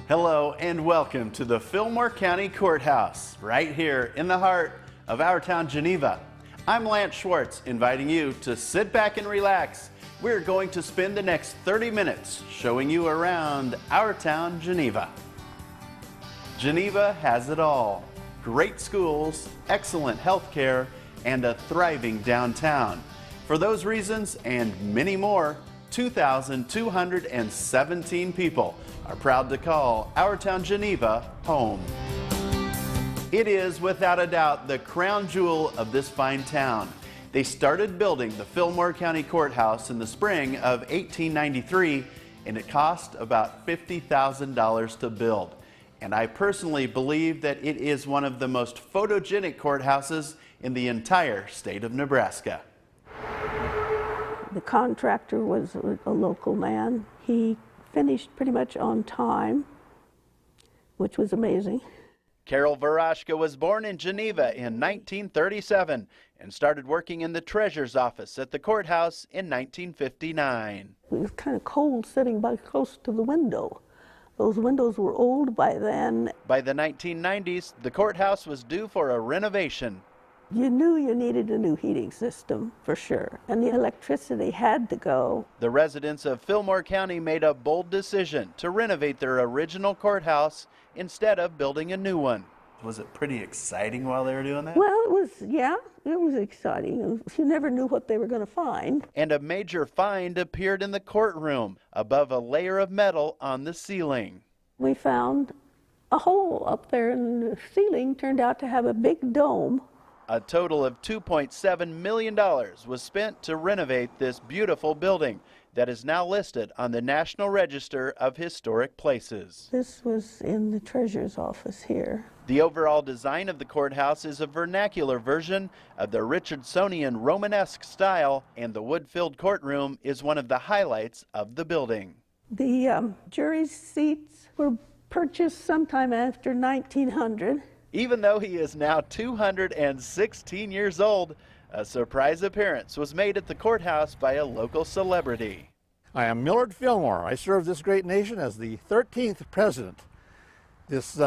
Hello and welcome to the Fillmore County Courthouse, right here in the heart of our town, Geneva. I'm Lance Schwartz, inviting you to sit back and relax. We're going to spend the next 30 minutes showing you around our town, Geneva. Geneva has it all. Great schools, excellent health care, and a thriving downtown. For those reasons and many more, 2,217 people are proud to call our town Geneva home. It is without a doubt the crown jewel of this fine town. They started building the Fillmore County Courthouse in the spring of 1893, and it cost about $50,000 to build. And I personally believe that it is one of the most photogenic courthouses in the entire state of Nebraska. The contractor was a local man. He finished pretty much on time, which was amazing. Carol Verashka was born in Geneva in 1937 and started working in the treasurer's office at the courthouse in 1959. It was kind of cold sitting by close to the window. Those windows were old by then. By the 1990s, the courthouse was due for a renovation. You knew you needed a new heating system, for sure, and the electricity had to go. The residents of Fillmore County made a bold decision to renovate their original courthouse instead of building a new one. Was it pretty exciting while they were doing that? Well, it was exciting. You never knew what they were going to find. And a major find appeared in the courtroom above a layer of metal on the ceiling. We found a hole up there in the ceiling, turned out to have a big dome. A total of $2.7 million was spent to renovate this beautiful building that is now listed on the National Register of Historic Places. This was in the treasurer's office here. The overall design of the courthouse is a vernacular version of the Richardsonian Romanesque style, and the wood-filled courtroom is one of the highlights of the building. The jury's seats were purchased sometime after 1900. Even though he is now 216 years old, a surprise appearance was made at the courthouse by a local celebrity. I am Millard Fillmore. I served this great nation as the 13th president. This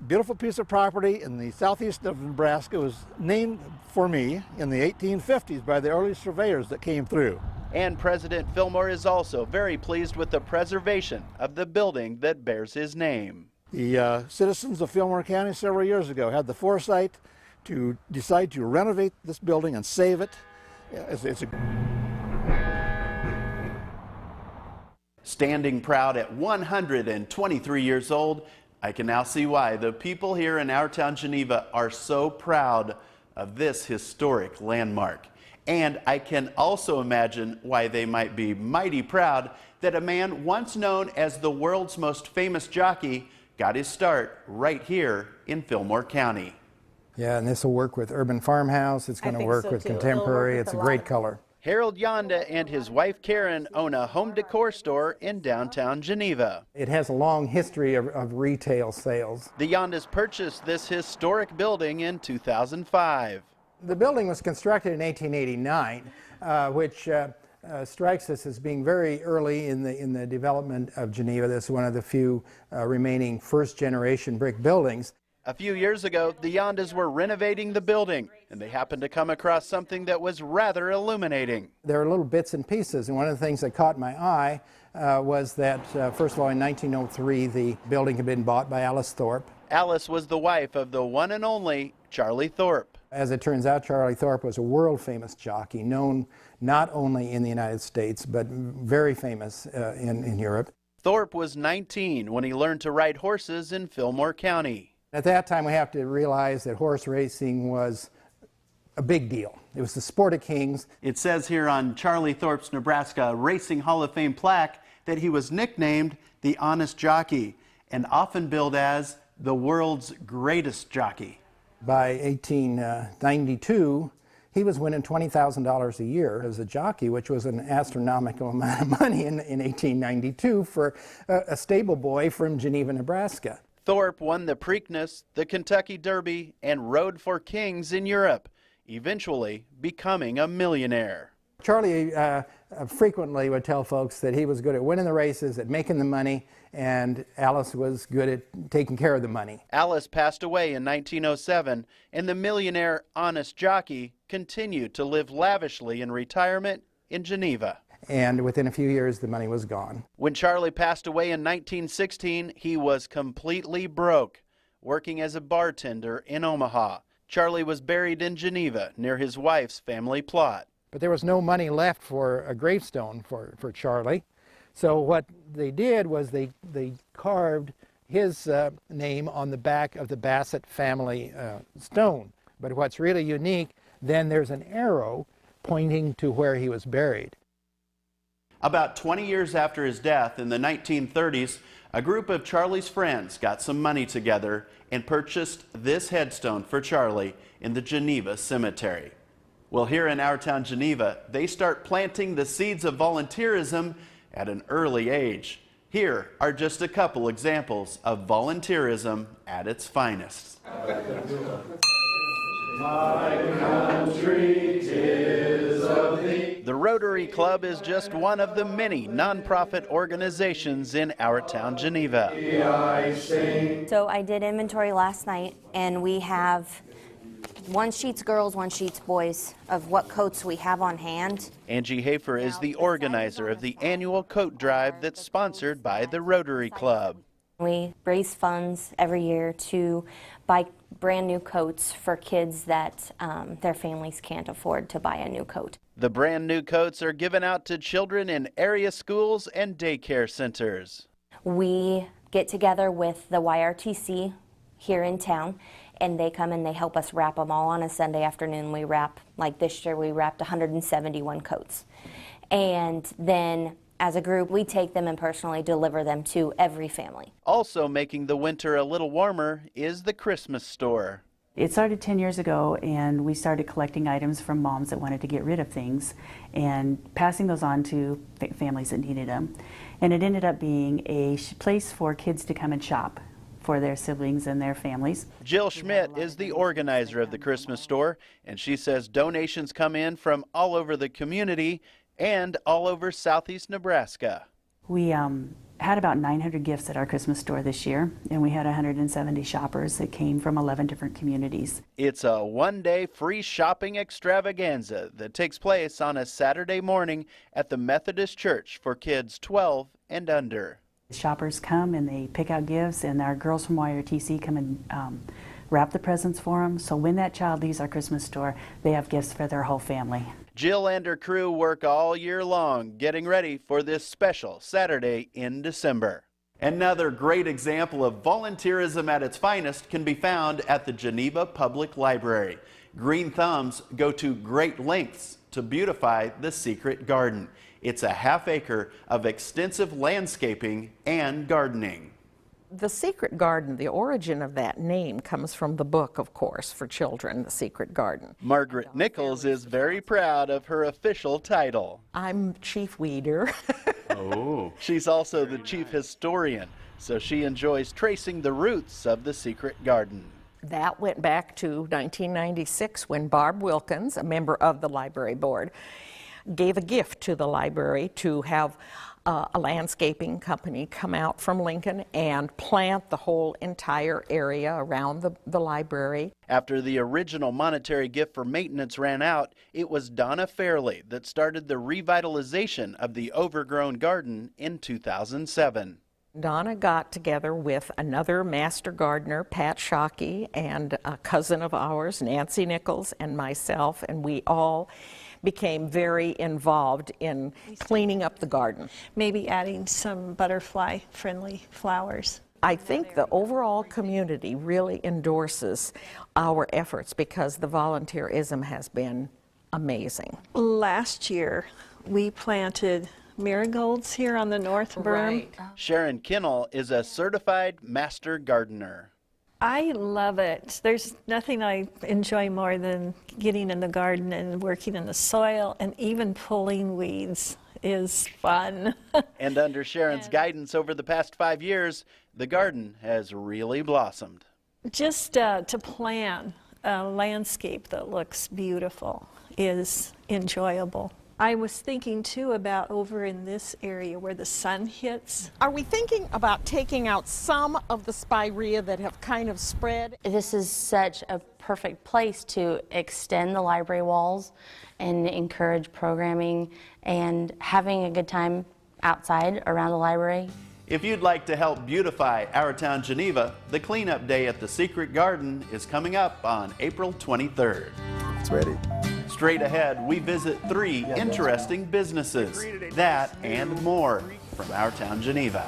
beautiful piece of property in the southeast of Nebraska was named for me in the 1850s by the early surveyors that came through. And President Fillmore is also very pleased with the preservation of the building that bears his name. The citizens of Fillmore County several years ago had the foresight to decide to renovate this building and save it. Standing proud at 123 years old, I can now see why the people here in our town, Geneva, are so proud of this historic landmark. And I can also imagine why they might be mighty proud that a man once known as the world's most famous jockey got his start right here in Fillmore County. Yeah, and this will work with urban farmhouse. It's going to work with contemporary. It's a great color. Harold Yonda and his wife Karen own a home decor store in downtown Geneva. It has a long history of retail sales. The Yondas purchased this historic building in 2005. The building was constructed in 1889, which strikes us as being very early in the development of Geneva. This is one of the few remaining first-generation brick buildings. A few years ago, the Yondas were renovating the building, and they happened to come across something that was rather illuminating. There are little bits and pieces, and one of the things that caught my eye was that, first of all, in 1903, the building had been bought by Alice Thorpe. Alice was the wife of the one and only Charlie Thorpe. As it turns out, Charlie Thorpe was a world-famous jockey, known not only in the United States, but very famous in Europe. Thorpe was 19 when he learned to ride horses in Fillmore County. At that time, we have to realize that horse racing was a big deal. It was the sport of kings. It says here on Charlie Thorpe's Nebraska Racing Hall of Fame plaque that he was nicknamed the Honest Jockey and often billed as the world's greatest jockey. By 1892, he was winning $20,000 a year as a jockey, which was an astronomical amount of money in 1892 for a stable boy from Geneva, Nebraska. Thorpe won the Preakness, the Kentucky Derby, and rode for kings in Europe, eventually becoming a millionaire. Charlie frequently would tell folks that he was good at winning the races, at making the money, and Alice was good at taking care of the money. Alice passed away in 1907, and the millionaire honest jockey continued to live lavishly in retirement in Geneva. And within a few years, the money was gone. When Charlie passed away in 1916, he was completely broke, working as a bartender in Omaha. Charlie was buried in Geneva near his wife's family plot. But there was no money left for a gravestone for Charlie. So what they did was they carved his name on the back of the Bassett family stone. But what's really unique, then there's an arrow pointing to where he was buried. About 20 years after his death in the 1930s, a group of Charlie's friends got some money together and purchased this headstone for Charlie in the Geneva Cemetery. Well, here in our town, Geneva, they start planting the seeds of volunteerism at an early age. Here are just a couple examples of volunteerism at its finest. My country 'tis of thee. The Rotary Club is just one of the many nonprofit organizations in our town, Geneva. So I did inventory last night, and we have one sheet's girls, one sheet's boys of what coats we have on hand. Angie Hafer is the organizer of the annual coat drive that's sponsored by the Rotary Club. We raise funds every year to buy brand new coats for kids that their families can't afford to buy a new coat. The brand new coats are given out to children in area schools and daycare centers. We get together with the YRTC here in town, and they come and they help us wrap them all on a Sunday afternoon. We wrap, like this year, we wrapped 171 coats. And then as a group, we take them and personally deliver them to every family. Also making the winter a little warmer is the Christmas store. It started 10 years ago, and we started collecting items from moms that wanted to get rid of things and passing those on to families that needed them. And it ended up being a place for kids to come and shop for their siblings and their families. Jill Schmidt is the organizer of the Christmas store, and she says donations come in from all over the community and all over southeast Nebraska. We had about 900 gifts at our Christmas store this year, and we had 170 shoppers that came from 11 different communities. It's a one-day free shopping extravaganza that takes place on a Saturday morning at the Methodist Church for kids 12 and under. Shoppers come and they pick out gifts, and our girls from YRTC come and wrap the presents for them. So when that child leaves our Christmas store, they have gifts for their whole family. Jill and her crew work all year long getting ready for this special Saturday in December. Another great example of volunteerism at its finest can be found at the Geneva Public Library. Green Thumbs go to great lengths to beautify the secret garden. It's a half acre of extensive landscaping and gardening. The Secret Garden, the origin of that name comes from the book, of course, for children, The Secret Garden. Margaret Nichols is very proud of her official title. I'm chief weeder. Oh. She's also the chief historian, so she enjoys tracing the roots of the secret garden. That went back to 1996 when Barb Wilkins, a member of the library board, gave a gift to the library to have a landscaping company come out from Lincoln and plant the whole entire area around the library. After the original monetary gift for maintenance ran out, it was Donna Fairley that started the revitalization of the overgrown garden in 2007. Donna got together with another master gardener, Pat Shockey, and a cousin of ours, Nancy Nichols, and myself, and we all became very involved in cleaning up the garden. Maybe adding some butterfly-friendly flowers. I think the overall community really endorses our efforts because the volunteerism has been amazing. Last year, we planted marigolds here on the north berm. Sharon Kinnell is a certified master gardener. I love it. There's nothing I enjoy more than getting in the garden and working in the soil, and even pulling weeds is fun. And under Sharon's guidance over the past 5 years, the garden has really blossomed. Just to plan a landscape that looks beautiful is enjoyable. I was thinking too about over in this area where the sun hits. Are we thinking about taking out some of the spirea that have kind of spread? This is such a perfect place to extend the library walls and encourage programming and having a good time outside around the library. If you'd like to help beautify our town Geneva, the cleanup day at the Secret Garden is coming up on April 23rd. It's ready. Straight ahead, we visit 3 interesting businesses. That and more from our town Geneva.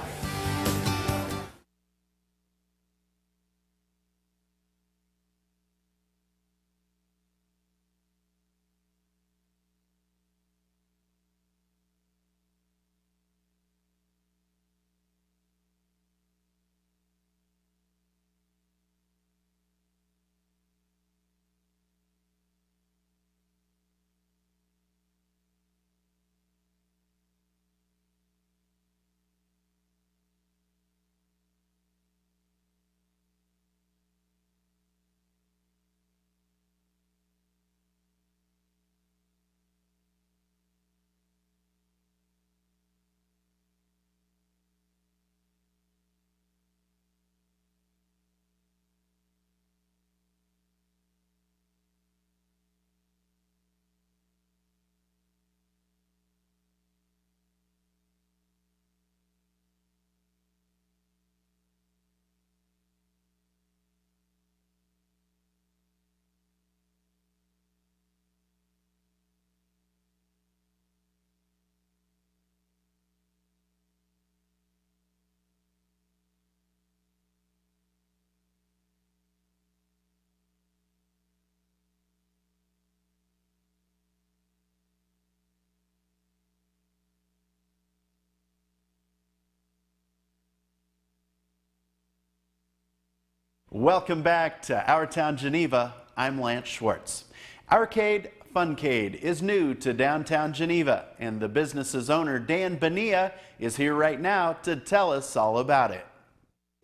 Welcome back to Our Town Geneva. I'm Lance Schwartz. Arcade Funcade is new to downtown Geneva, and the business's owner, Dan Bonilla, is here right now to tell us all about it.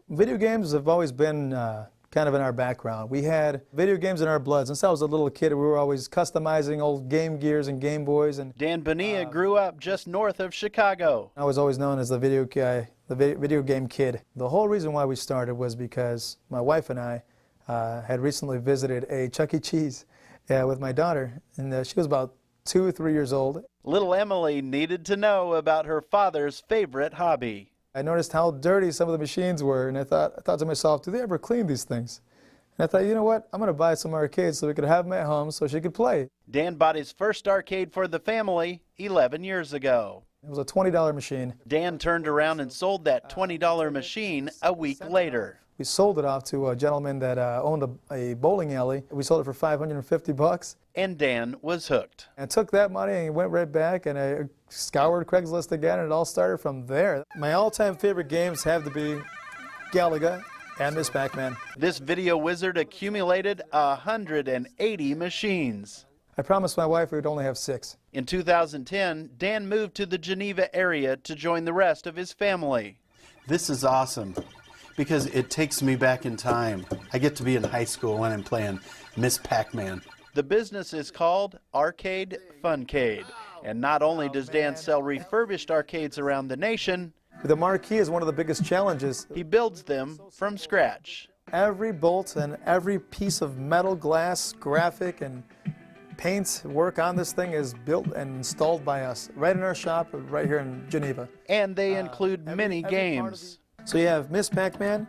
Video games have always been kind of in our background. We had video games in our blood. Since I was a little kid, we were always customizing old Game Gears and Game Boys. And Dan Bonilla grew up just north of Chicago. I was always known as the video guy, the video game kid. The whole reason why we started was because my wife and I had recently visited a Chuck E. Cheese with my daughter, and she was about 2 or 3 years old. Little Emily needed to know about her father's favorite hobby. I noticed how dirty some of the machines were, and I thought to myself, do they ever clean these things? And I thought, you know what, I'm going to buy some arcades so we could have them at home so she could play. Dan bought his first arcade for the family 11 years ago. It was a $20 machine. Dan turned around and sold that $20 machine a week later. We sold it off to a gentleman that owned a bowling alley. We sold it for $550. And Dan was hooked. I took that money and went right back, and I scoured Craigslist again, and it all started from there. My all-time favorite games have to be Galaga and Miss Pac-Man. This video wizard accumulated 180 machines. I promised my wife we would only have 6. In 2010, Dan moved to the Geneva area to join the rest of his family. This is awesome, because it takes me back in time. I get to be in high school when I'm playing Miss Pac-Man. The business is called Arcade Funcade, and not only does Dan sell refurbished arcades around the nation, the marquee is one of the biggest challenges. He builds them from scratch. Every bolt and every piece of metal, glass, graphic, and paint work on this thing is built and installed by us right in our shop right here in Geneva. And they include many games. So you have Miss Pac-Man,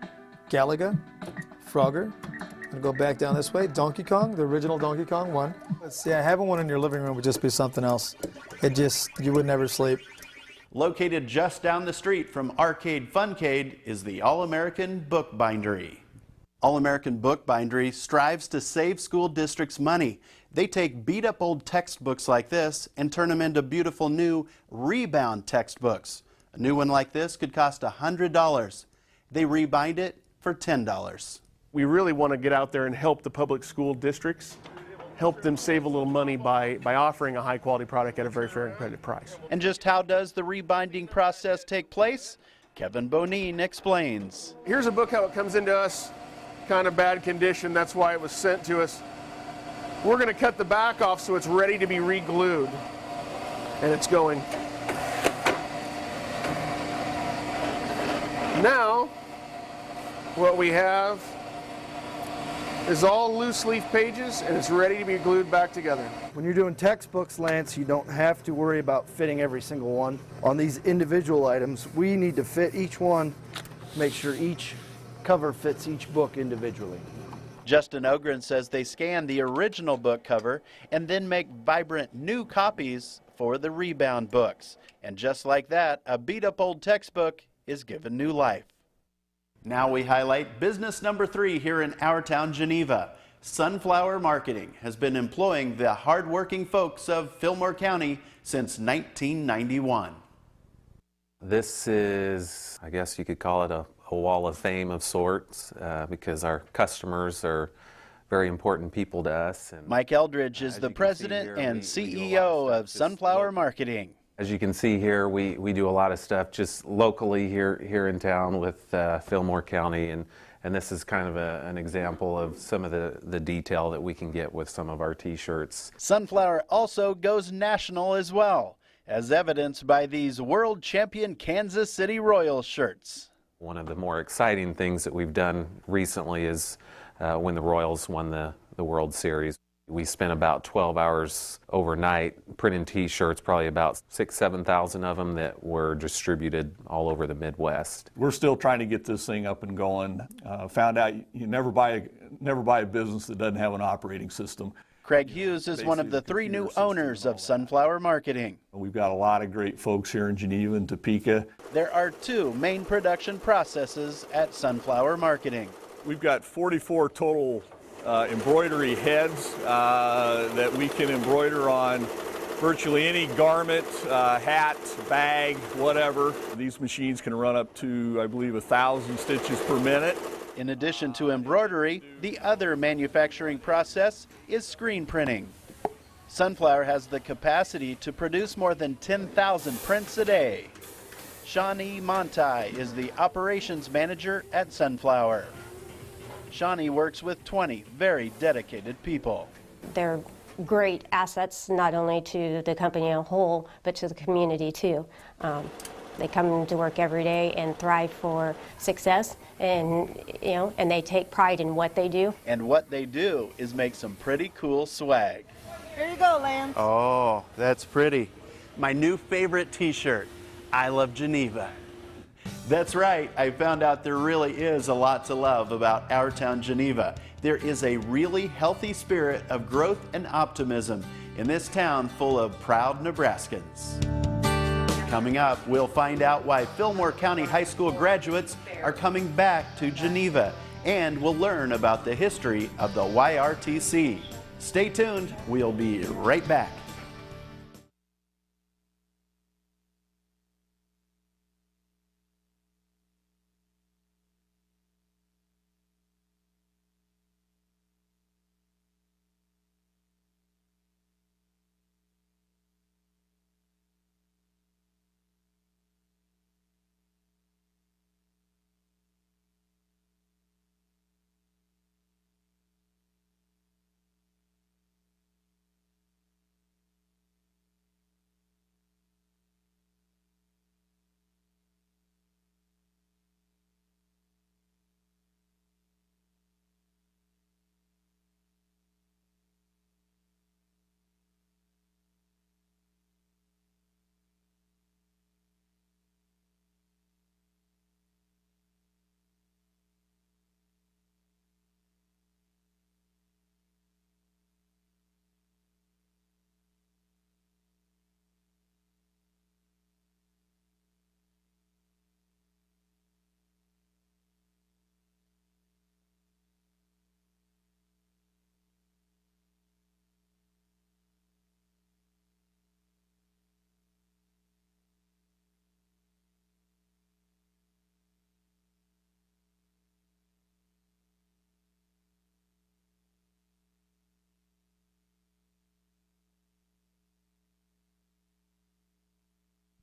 Galaga, Frogger, and go back down this way, Donkey Kong, the original Donkey Kong 1. Let's see, having one in your living room would just be something else. You would never sleep. Located just down the street from Arcade Funcade is the All-American Book Bindery. All-American Book Bindery strives to save school districts money. They take beat-up old textbooks like this and turn them into beautiful new rebound textbooks. A new one like this could cost $100. They rebind it for $10. We really want to get out there and help the public school districts, help them save a little money by offering a high-quality product at a very fair and competitive price. And just how does the rebinding process take place? Kevin Bonine explains. Here's a book how it comes into us, kind of bad condition. That's why it was sent to us. We're going to cut the back off so it's ready to be re-glued. and it's going. Now, what we have is all loose leaf pages, and it's ready to be glued back together. When you're doing textbooks, Lance, you don't have to worry about fitting every single one. On these individual items, we need to fit each one, make sure each cover fits each book individually. Justin Ogren says they scan the original book cover and then make vibrant new copies for the rebound books. And just like that, a beat-up old textbook is given new life. Now we highlight business number 3 here in our town, Geneva. Sunflower Marketing has been employing the hardworking folks of Fillmore County since 1991. This is, I guess you could call it a wall of fame of sorts, because our customers are very important people to us. And Mike Eldridge is the president and CEO of Sunflower Marketing. As you can see here, we do a lot of stuff just locally here in town with Fillmore County, and this is kind of an example of some of the detail that we can get with some of our t-shirts. Sunflower also goes national as well, as evidenced by these world champion Kansas City Royals shirts. One of the more exciting things that we've done recently is when the Royals won the World Series. We spent about 12 hours overnight printing t-shirts, probably about 7,000 of them that were distributed all over the Midwest. We're still trying to get this thing up and going. Found out you never buy a business that doesn't have an operating system. Craig Hughes is one of the 3 new owners of Sunflower Marketing. We've got a lot of great folks here in Geneva and Topeka. There are 2 main production processes at Sunflower Marketing. We've got 44 total embroidery heads that we can embroider on virtually any garment, hat, bag, whatever. These machines can run up to, I believe, 1,000 stitches per minute. In addition to embroidery, the other manufacturing process is screen printing. Sunflower has the capacity to produce more than 10,000 prints a day. Shawnee Montai is the operations manager at Sunflower. Shawnee works with 20 very dedicated people. They're great assets not only to the company as a whole, but to the community too. They come to work every day and thrive for success, and and they take pride in what they do. And what they do is make some pretty cool swag. Here you go, Lance. Oh, that's pretty. My new favorite t-shirt, I love Geneva. That's right, I found out there really is a lot to love about our town, Geneva. There is a really healthy spirit of growth and optimism in this town full of proud Nebraskans. Coming up, we'll find out why Fillmore County High School graduates are coming back to Geneva, and we'll learn about the history of the YRTC. Stay tuned, we'll be right back.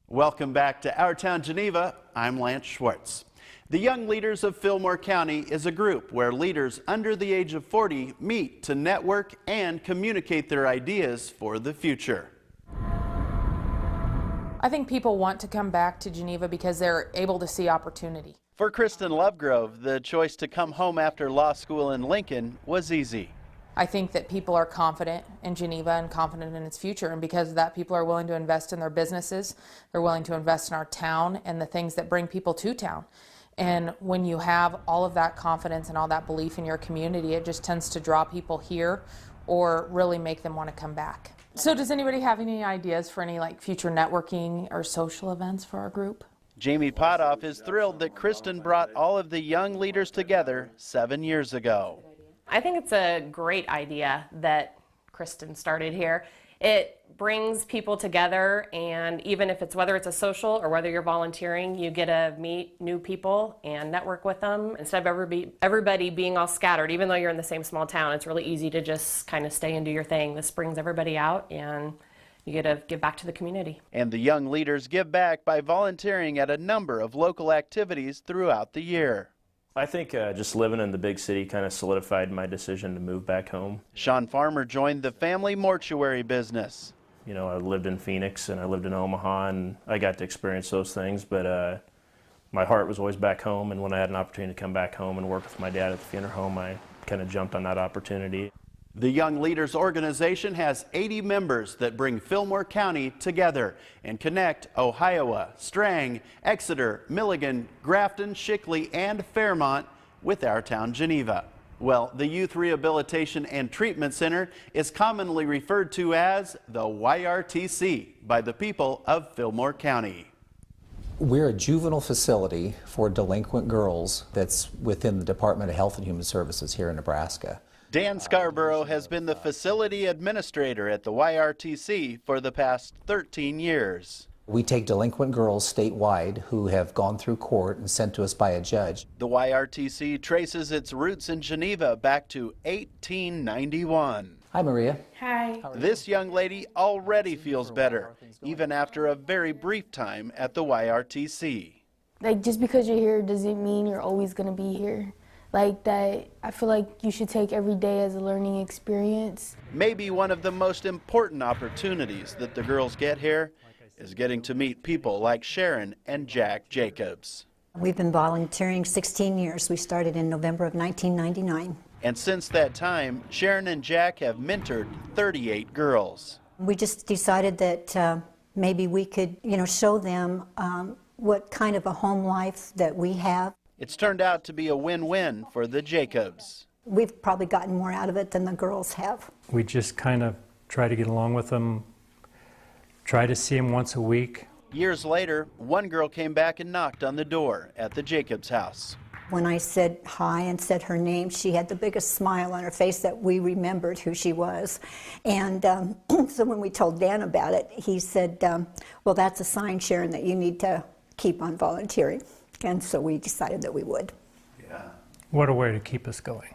Welcome back to Our Town Geneva. I'm Lance Schwartz. The Young Leaders of Fillmore County is a group where leaders under the age of 40 meet to network and communicate their ideas for the future. I think people want to come back to Geneva because they're able to see opportunity. For Kristen Lovegrove, the choice to come home after law school in Lincoln was easy. I think that people are confident in Geneva and confident in its future, and because of that, people are willing to invest in their businesses. They're willing to invest in our town and the things that bring people to town. And when you have all of that confidence and all that belief in your community, it just tends to draw people here or really make them want to come back. So does anybody have any ideas for any future networking or social events for our group? Jamie Potoff is thrilled that Kristen brought all of the young leaders together 7 years ago. I think it's a great idea that Kristen started here. It brings people together, and even if it's whether it's a social or whether you're volunteering, you get to meet new people and network with them instead of everybody being all scattered. Even though you're in the same small town, it's really easy to just kind of stay and do your thing. This brings everybody out, and you get to give back to the community. And the young leaders give back by volunteering at a number of local activities throughout the year. I think just living in the big city kind of solidified my decision to move back home. Sean Farmer joined the family mortuary business. You know, I lived in Phoenix and I lived in Omaha, and I got to experience those things, but my heart was always back home, and when I had an opportunity to come back home and work with my dad at the funeral home, I kind of jumped on that opportunity. The Young Leaders organization has 80 members that bring Fillmore County together and connect Ohio, Strang, Exeter, Milligan, Grafton, Shickley, and Fairmont with our town Geneva. Well, the Youth Rehabilitation and Treatment Center is commonly referred to as the YRTC by the people of Fillmore County. We're a juvenile facility for delinquent girls that's within the Department of Health and Human Services here in Nebraska. Dan Scarborough has been the facility administrator at the YRTC for the past 13 years. We take delinquent girls statewide who have gone through court and sent to us by a judge. The YRTC traces its roots in Geneva back to 1891. Hi, Maria. Hi. This young lady already feels better, even after a very brief time at the YRTC. Just because you're here doesn't mean you're always going to be here. That, I feel like you should take every day as a learning experience. Maybe one of the most important opportunities that the girls get here is getting to meet people like Sharon and Jack Jacobs. We've been volunteering 16 years. We started in November of 1999. And since that time, Sharon and Jack have mentored 38 girls. We just decided that maybe we could, show them what kind of a home life that we have. It's turned out to be a win-win for the Jacobs. We've probably gotten more out of it than the girls have. We just kind of try to get along with them, try to see them once a week. Years later, one girl came back and knocked on the door at the Jacobs house. When I said hi and said her name, she had the biggest smile on her face that we remembered who she was. And so when we told Dan about it, he said, well, that's a sign, Sharon, that you need to keep on volunteering. And so we decided that we would. Yeah. What a way to keep us going.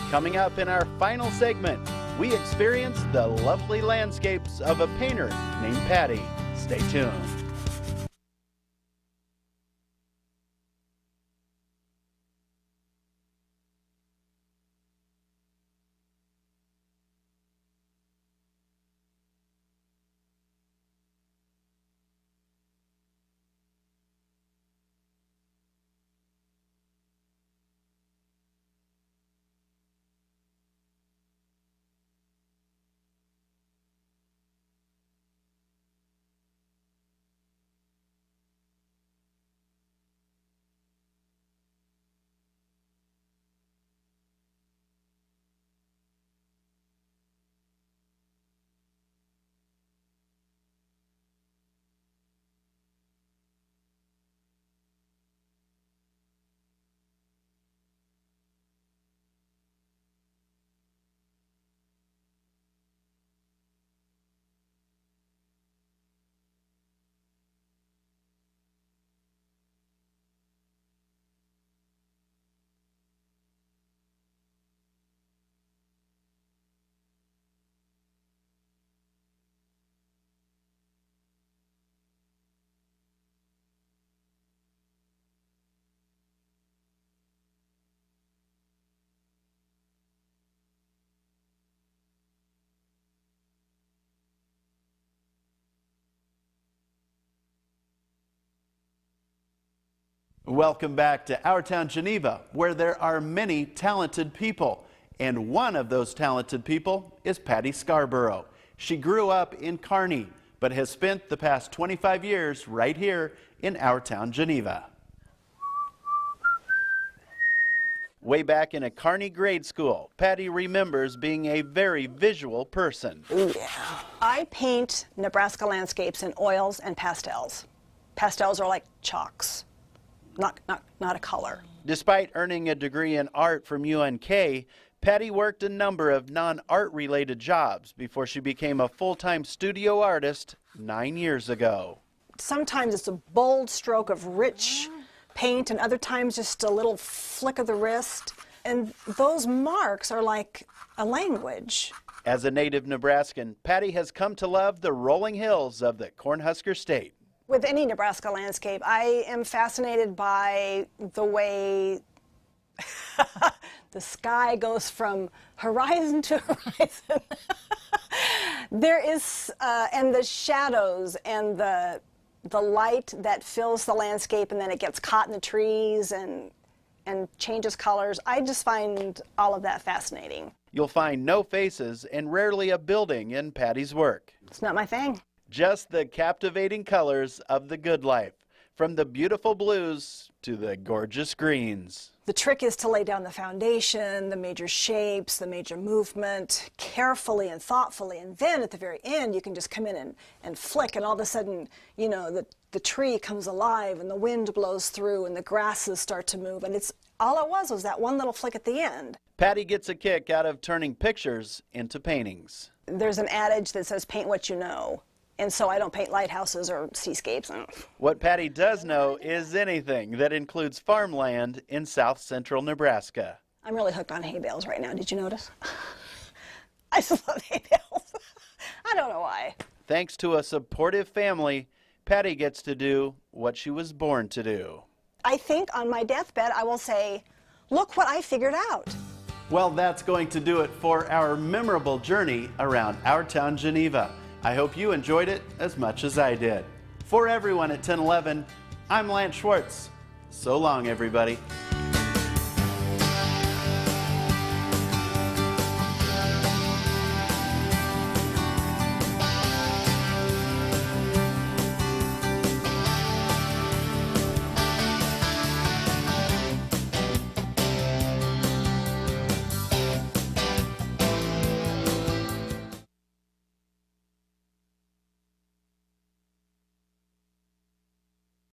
Coming up in our final segment, we experience the lovely landscapes of a painter named Patty. Stay tuned. Welcome back to Our Town Geneva, where there are many talented people. And one of those talented people is Patty Scarborough. She grew up in Kearney, but has spent the past 25 years right here in Our Town Geneva. Way back in a Kearney grade school, Patty remembers being a very visual person. I paint Nebraska landscapes in oils and pastels. Pastels are like chalks, not a color. Despite earning a degree in art from UNK, Patty worked a number of non-art related jobs before she became a full-time studio artist 9 years ago. Sometimes it's a bold stroke of rich paint, and other times just a little flick of the wrist. And those marks are like a language. As a native Nebraskan, Patty has come to love the rolling hills of the Cornhusker State. With any Nebraska landscape, I am fascinated by the way the sky goes from horizon to horizon. There is, and the shadows and the light that fills the landscape, and then it gets caught in the trees and changes colors. I just find all of that fascinating. You'll find no faces and rarely a building in Patty's work. It's not my thing. Just the captivating colors of the good life, from the beautiful blues to the gorgeous greens. The trick is to lay down the foundation, the major shapes, the major movement, carefully and thoughtfully, and then at the very end you can just come in and flick, and all of a sudden, you know, the tree comes alive and the wind blows through and the grasses start to move, and it's all it was that one little flick at the end. Patty gets a kick out of turning pictures into paintings. There's an adage that says paint what you know. And so I don't paint lighthouses or seascapes. What Patty does know is anything that includes farmland in south central Nebraska. I'm really hooked on hay bales right now. Did you notice? I just love hay bales. I don't know why. Thanks to a supportive family, Patty gets to do what she was born to do. I think on my deathbed I will say, look what I figured out. Well, that's going to do it for our memorable journey around Our Town Geneva. I hope you enjoyed it as much as I did. For everyone at 1011, I'm Lance Schwartz. So long, everybody.